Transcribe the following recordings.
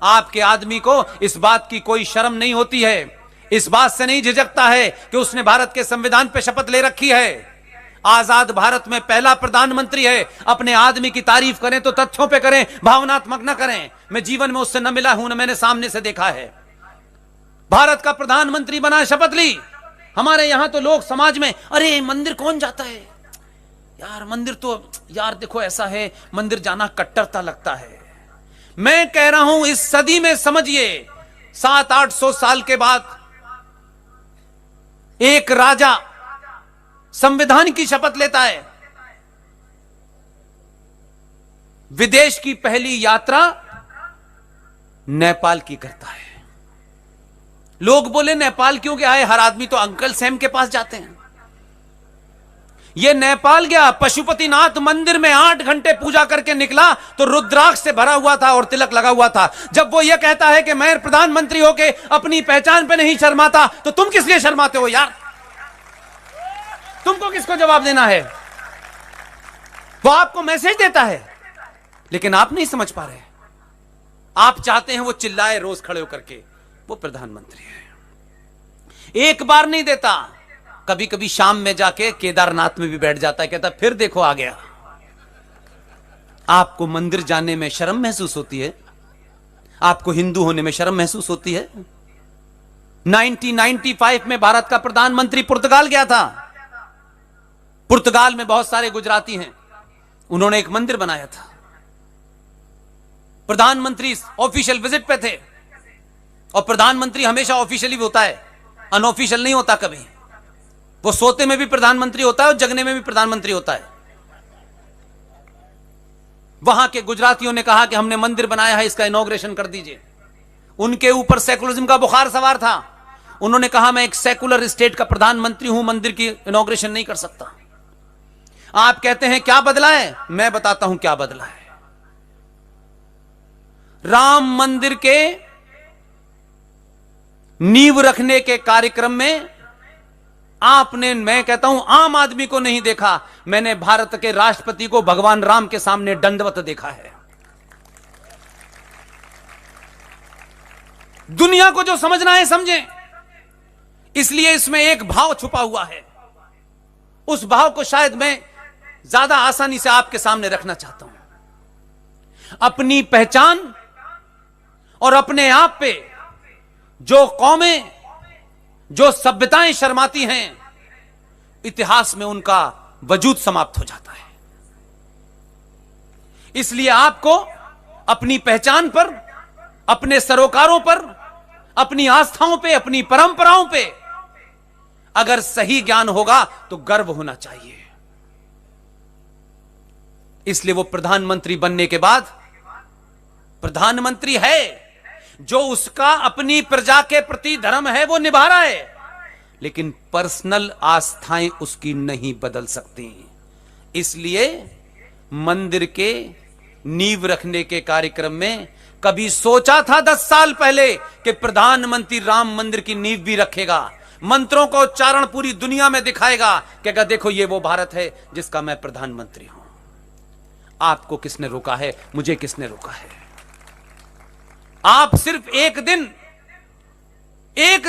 आपके आदमी को इस बात की कोई शर्म नहीं होती है, इस बात से नहीं झिझकता है कि उसने भारत के संविधान पे शपथ ले रखी है। आजाद भारत में पहला प्रधानमंत्री है। अपने आदमी की तारीफ करें तो तथ्यों पे करें, भावनात्मक न करें। मैं जीवन में उससे न मिला हूं, न मैंने सामने से देखा है। भारत का प्रधानमंत्री बना, शपथ ली। हमारे यहां तो लोग समाज में, अरे मंदिर कौन जाता है यार, मंदिर तो यार देखो ऐसा है, मंदिर जाना कट्टरता लगता है। मैं कह रहा हूं इस सदी में समझिए, 700-800 साल के बाद एक राजा संविधान की शपथ लेता है। विदेश की पहली यात्रा नेपाल की करता है। लोग बोले नेपाल क्यों गया है, हर आदमी तो अंकल सैम के पास जाते हैं। यह नेपाल गया, पशुपतिनाथ मंदिर में 8 घंटे पूजा करके निकला तो रुद्राक्ष से भरा हुआ था और तिलक लगा हुआ था। जब वो यह कहता है कि मैं प्रधानमंत्री होके अपनी पहचान पे नहीं शर्माता, तो तुम किस लिए शर्माते हो यार? तुमको किसको जवाब देना है? वो आपको मैसेज देता है, लेकिन आप नहीं समझ पा रहे। आप चाहते हैं वो चिल्लाए रोज खड़े होकर के, वो प्रधानमंत्री है। एक बार नहीं देता, कभी कभी शाम में जाके केदारनाथ में भी बैठ जाता है, कहता फिर देखो आ गया। आपको मंदिर जाने में शर्म महसूस होती है? आपको हिंदू होने में शर्म महसूस होती है? 1995 में भारत का प्रधानमंत्री पुर्तगाल गया था। पुर्तगाल में बहुत सारे गुजराती हैं, उन्होंने एक मंदिर बनाया था। प्रधानमंत्री ऑफिशियल विजिट पे थे, और प्रधानमंत्री हमेशा ऑफिशियली होता है, अनऑफिशियल नहीं होता कभी। वो सोते में भी प्रधानमंत्री होता है और जगने में भी प्रधानमंत्री होता है। वहां के गुजरातियों ने कहा कि हमने मंदिर बनाया है, इसका इनॉग्रेशन कर दीजिए। उनके ऊपर सेकुलरिज्म का बुखार सवार था। उन्होंने कहा मैं एक सेकुलर स्टेट का प्रधानमंत्री हूं, मंदिर की इनॉग्रेशन नहीं कर सकता। आप कहते हैं क्या बदला है? मैं बताता हूं क्या बदला है। राम मंदिर के नींव रखने के कार्यक्रम में आपने, मैं कहता हूं आम आदमी को नहीं देखा, मैंने भारत के राष्ट्रपति को भगवान राम के सामने दंडवत देखा है। दुनिया को जो समझना है समझें। इसलिए इसमें एक भाव छुपा हुआ है, उस भाव को शायद मैं ज्यादा आसानी से आपके सामने रखना चाहता हूं। अपनी पहचान और अपने आप पे जो कौमें, जो सभ्यताएं शर्माती हैं, इतिहास में उनका वजूद समाप्त हो जाता है। इसलिए आपको अपनी पहचान पर, अपने सरोकारों पर, अपनी आस्थाओं पे, अपनी परंपराओं पे अगर सही ज्ञान होगा तो गर्व होना चाहिए। इसलिए वो प्रधानमंत्री बनने के बाद प्रधानमंत्री है, जो उसका अपनी प्रजा के प्रति धर्म है वो निभा रहा है, लेकिन पर्सनल आस्थाएं उसकी नहीं बदल सकती। इसलिए मंदिर के नींव रखने के कार्यक्रम में कभी सोचा था 10 साल पहले कि प्रधानमंत्री राम मंदिर की नींव भी रखेगा, मंत्रों का उच्चारण पूरी दुनिया में दिखाएगा कि अगर देखो ये वो भारत है जिसका मैं प्रधानमंत्री हूं। आपको किसने रोका है? मुझे किसने रोका है? आप सिर्फ एक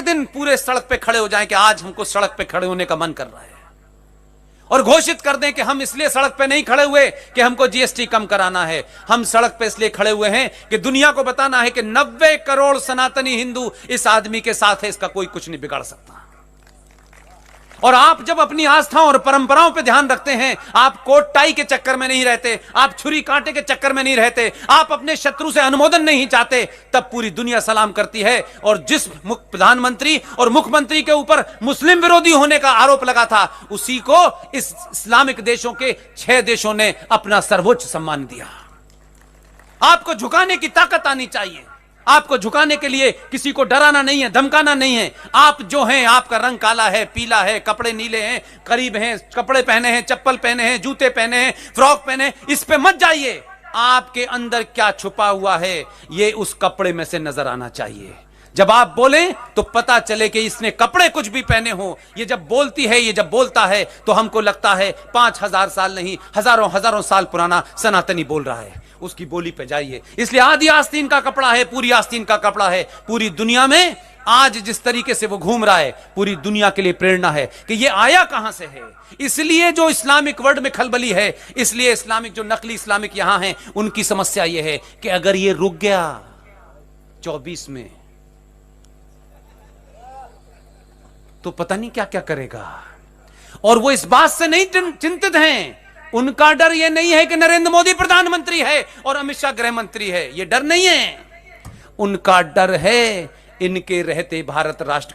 दिन पूरे सड़क पे खड़े हो जाएं कि आज हमको सड़क पे खड़े होने का मन कर रहा है, और घोषित कर दें कि हम इसलिए सड़क पे नहीं खड़े हुए कि हमको जीएसटी कम कराना है, हम सड़क पे इसलिए खड़े हुए हैं कि दुनिया को बताना है कि 90 करोड़ सनातनी हिंदू इस आदमी के साथ है, इसका कोई कुछ नहीं बिगाड़ सकता। और आप जब अपनी आस्थाओं और परंपराओं पे ध्यान रखते हैं, आप कोट टाई के चक्कर में नहीं रहते, आप छुरी कांटे के चक्कर में नहीं रहते, आप अपने शत्रु से अनुमोदन नहीं चाहते, तब पूरी दुनिया सलाम करती है। और जिस प्रधानमंत्री और मुख्यमंत्री के ऊपर मुस्लिम विरोधी होने का आरोप लगा था, उसी को इस इस्लामिक देशों के 6 देशों ने अपना सर्वोच्च सम्मान दिया। आपको झुकाने की ताकत आनी चाहिए। आपको झुकाने के लिए किसी को डराना नहीं है, धमकाना नहीं है। आप जो हैं, आपका रंग काला है, पीला है, कपड़े नीले हैं, करीब हैं, कपड़े पहने हैं, चप्पल पहने हैं, जूते पहने हैं, फ्रॉक पहने हैं, इस पे मत जाइए। आपके अंदर क्या छुपा हुआ है ये उस कपड़े में से नजर आना चाहिए। जब आप बोले तो पता चले कि इसने कपड़े कुछ भी पहने हो। ये जब बोलती है, ये जब बोलता है तो हमको लगता है 5000 साल नहीं, हजारों हजारों साल पुराना सनातनी बोल रहा है। उसकी बोली पे जाइए। इसलिए आदि आस्तीन का कपड़ा है, पूरी आस्तीन का कपड़ा है। पूरी दुनिया में आज जिस तरीके से वो घूम रहा है, पूरी दुनिया के लिए प्रेरणा है कि ये आया कहां से है। इसलिए जो इस्लामिक वर्ल्ड में खलबली है, इसलिए इस्लामिक जो नकली इस्लामिक यहां हैं, उनकी समस्या यह है कि अगर ये रुक गया 24 में तो पता नहीं क्या क्या करेगा। और वो इस बात से नहीं चिंतित हैं। उनका डर यह नहीं है कि नरेंद्र मोदी प्रधानमंत्री है और अमित शाह गृह मंत्री है, यह डर नहीं है। उनका डर है इनके रहते भारत राष्ट्र का